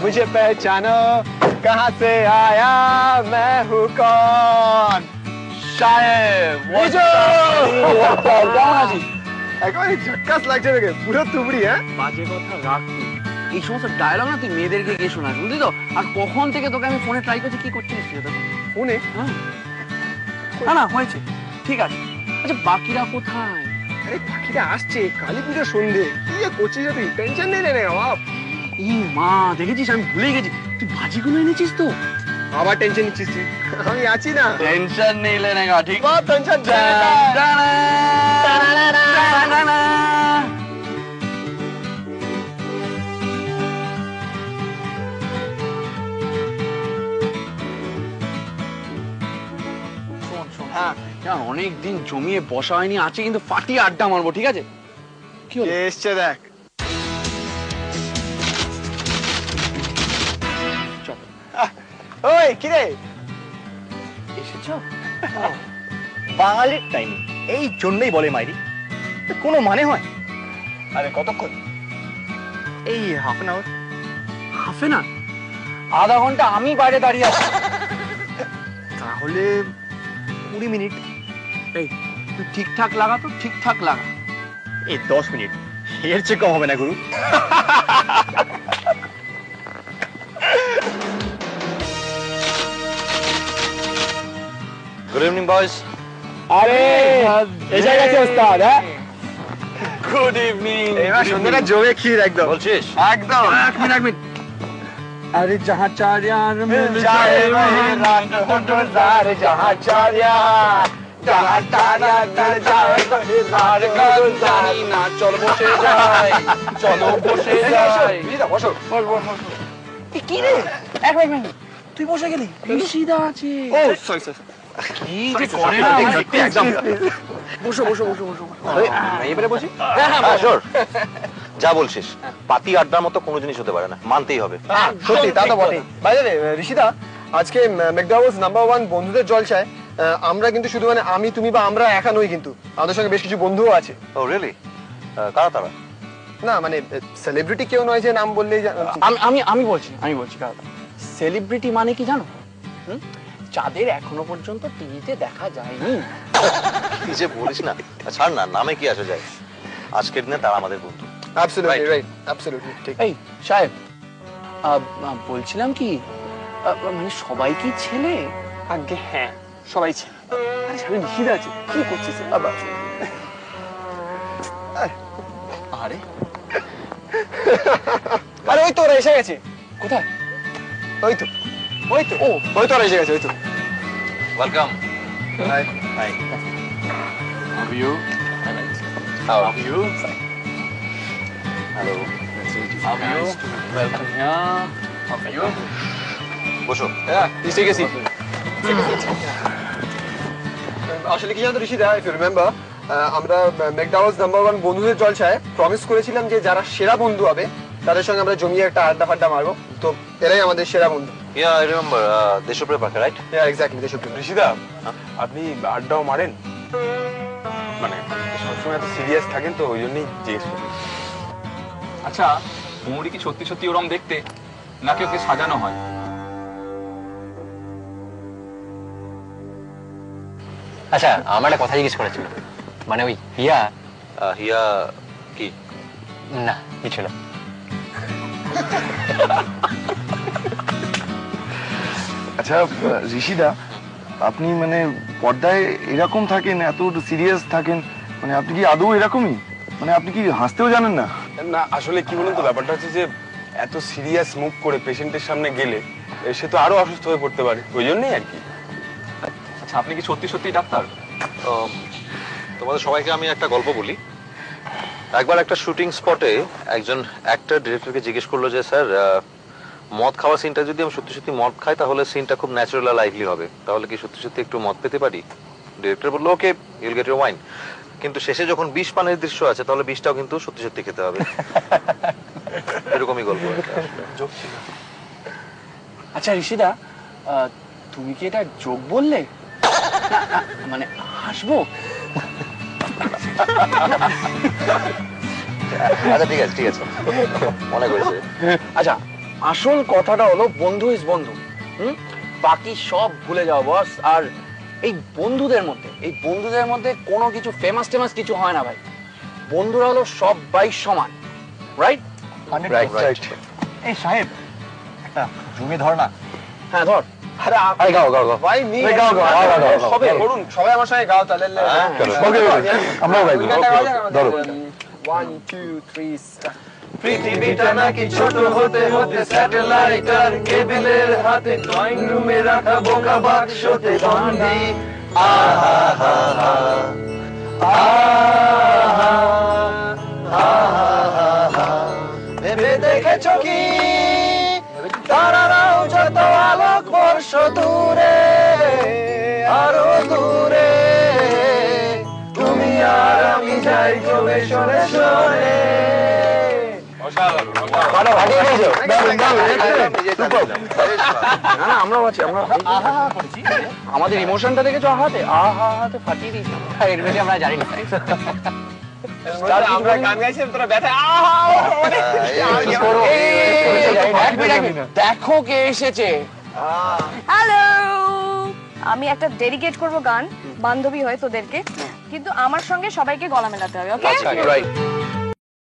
मुझे पहचानो कहाँ से आया मैं हूँ कौन शायद একেবারে ঝক্কাস লাগছে দেখে পুরো তুবড়ি হ্যাঁ বাজে কথা রাখ এই সমস্ত ডায়লগ না তুই মেয়েদেরকে গিয়ে শোনাস বুঝলি তো আর কখন থেকে তোকে আমি ফোনে ট্রাই করছি কি করছিস ফোনে না না হয়েছে ঠিক আছে আচ্ছা বাকিরা কোথায় আরে বাকিরা আসছে কালী পুজোর সন্ধে কি যে করছিস তুই টেনশন নেই রে বাপ ই মা দেখেছিস আমি ভুলে গেছি তুই বাজিগুলো এনেছিস তো আবার টেনশন নিচ্ছিস তুই আমি আছি না টেনশন নেই লেনেগা ঠিক বাপ টেনশন অনেক দিন জমিয়ে বসা হয়নি আছে কিন্তু ফাটিয়ে আড্ডা মারবো ঠিক আছে কি হলো এসছে দেখ ওই কি রে এসেছো বাঙালির টাইমে এই জন্যই বলে মাইরি কোনো মানে হয় আরে কতক্ষণ এই হাফ অ্যান আওয়ার হাফে না আধা ঘন্টা আমি বাইরে দাঁড়িয়ে আছি তাহলে 20 মিনিট এই তুই ঠিকঠাক লাগা তো ঠিকঠাক লাগা এই 10 মিনিট এর চেয়ে কম হবে না গুরু গুড ইভিনিং বয়েজ আরে এসে গেছে ওস্তাদ হ্যাঁ গুড ইভিনিং এবার সন্ধ্যাটা জমে ক্ষীর একদম বলছিস একদম এক মিনিট अरे जहाँ चार यार मिल जाए वहीं रात हो गुजार जहाँ चार यार जहाँ चार यार मिल जाए वहीं रात हो गुजार না চল বসে যাই চলো বসে যাই বসো কি রে এক মিনিট তুই বসে গেলি ঋষিদা আছে ও সরি সরি কি যে করে না একদম বসো বসো বসো বসো এবারে বসি হ্যাঁ শিওর যা বলছিস পাতি আড্ডার মতো কোনো জিনিস হতে পারে না মানতেই হবে সত্যি তা তো বটে বাইরে ঋষিদা আজকে ম্যাকডাউলস নাম্বার 1 বন্ধুদের জলসায় আমরা কিন্তু শুধু মানে আমি তুমি বা আমরা একা নই কিন্তু আমাদের সঙ্গে বেশ কিছু বন্ধুও আছে ও রিয়েলি কারা তারা না মানে সেলিব্রিটি কেউ নয় যে নাম বললেই আমি আমি বলছি কারণ সেলিব্রিটি মানে কি জানো যাদের এখনো পর্যন্ত টিভিতে দেখা যায়নি কি যে বলিস না ছাড় না নামে কি আসে যায় আজকের দিনে তারা আমাদের বন্ধু অ্যাবসলিউটলি রাইট অ্যাবসলিউটলি ঠিক এই সাহেব বলছিলাম কি মানে সবাই কি ছেলে আগে হ্যাঁ সবাই ছিল আরে সামনে নিষিদ্ধ আছে কি করছিস আবার আরে আরে ওই তো ওরা এসে গেছে কোথায় ওই তো ও ওই তো ওরা এসে গেছে ওই তো welcome high high How are you? How How are you? Hello How are you? Welcome here. How are you? বসো হ্যাঁ প্লিজ টেক এ সিট আসলে কি জানো ঋষিদা ইফ ইউ রিমেম্বার আমরা ম্যাকডাউলস নাম্বার 1 বন্ধুদের জলসায় প্রমিস করেছিলাম যে যারা সেরা বন্ধু হবে তাদের সঙ্গে আমরা জমিয়ে একটা আড্ডা ফাড্ডা মারবো তো এরাই আমাদের সেরা বন্ধু ইয়া আই রিমেম্বার দেশপ্রিয় পার্কে রাইট হ্যাঁ এক্স্যাক্টলি দেশপ্রিয় ঋষিদা আপনি আড্ডাও মারেন মানে সবসময় এত সিরিয়াস থাকেন তো ওই জন্যই জিজ্ঞেস করি আচ্ছা মুড়ি কি সত্যি সত্যি ওরম দেখতে নাকি ওকে সাজানো হয় আচ্ছা আমার একটা কথা জিজ্ঞেস করার ছিল মানে ওই হিয়া হিয়া কি না কিছু না আচ্ছা ঋষিদা আপনি মানে পর্দায় এরকম থাকেন এত সিরিয়াস থাকেন মানে আপনি কি আদৌ এরকমই মানে আপনি কি হাসতেও জানেন না না আসলে কি বলুন তো ব্যাপারটা হচ্ছে যে এত সিরিয়াস মুভ করে পেশেন্টের সামনে গেলে সে তো আরো অসুস্থ হয়ে পড়তে পারে ওই জন্যই আর কি আচ্ছা আপনি কি সত্যি সত্যি ডাক্তার তোমাদের সবাইকে আমি একটা গল্প বলি একবার একটা শুটিং স্পটে একজন অ্যাক্টর ডিরেক্টরকে জিজ্ঞেস করলো যে স্যার মদ খাওয়া সিনটা যদি আমি সত্যি সত্যি মদ খাই তাহলে সিনটা খুব ন্যাচারাল আর লাইভলি হবে তাহলে কি সত্যি সত্যি একটু মদ পেতে পারি ডিরেক্টর বললো ওকে ইউল গেট ইউর ওয়াইন কিন্তু শেষে যখন বিষ পানের দৃশ্য আছে তাহলে বিষটাও কিন্তু সত্যি সত্যি খেতে হবে এরকমই গল্প আচ্ছা ঋষিদা তুমি কি এটা যোগ বললে মানে হাসবো আচ্ছা ঠিক আছে মনে করেছে আচ্ছা আসল কথাটা হলো বন্ধু ইজ বন্ধু। বাকি সব ভুলে যাও বস। আর এই বন্ধুদের মধ্যে কোনো কিছু ফেমাস কিছু হয় না ভাই। বন্ধুরা হলো সবাই সমান, রাইট? রাইট। এই সাহেব একটা জমি ধর না। হ্যাঁ ধর। আরে গাও ভাই নি গাও, সবে করুন, সবাই আমার সঙ্গে গাও তাহলে। ওকে আমরাও গাইবো। ধরো। 1 2 3 স্টার্ট। পৃথিবীটা নাকি ছোট হতে হতে স্যাটেলাইট আর কেবলের হাতে ড্রয়িং রুমে রাখা বোকা বাক্সতে বন্দি। আহা হা হা আহা আহা হা। ভেবে দেখেছো কি তারারাও যত আলোক বর্ষ দূরে, আরো দূরে, তুমি আর আমি যাই জমে সরে সরে। না আমরাও আছি, আমাদের ইমোশনটা দেখেছো আহাতে আহাতে ফাটিয়ে দিয়েছি। এর বেশি আমরা জানি না। আমরা গান গাইছিলাম, তোরা ব্যথা দেখো কে এসেছে। হ্যালো, আমি একটা ডেডিকেট করব গান বান্ধবী হয়ে তোদেরকে, কিন্তু আমার সঙ্গে সবাইকে গলা মেলাতে হবে, ওকে? রাইট।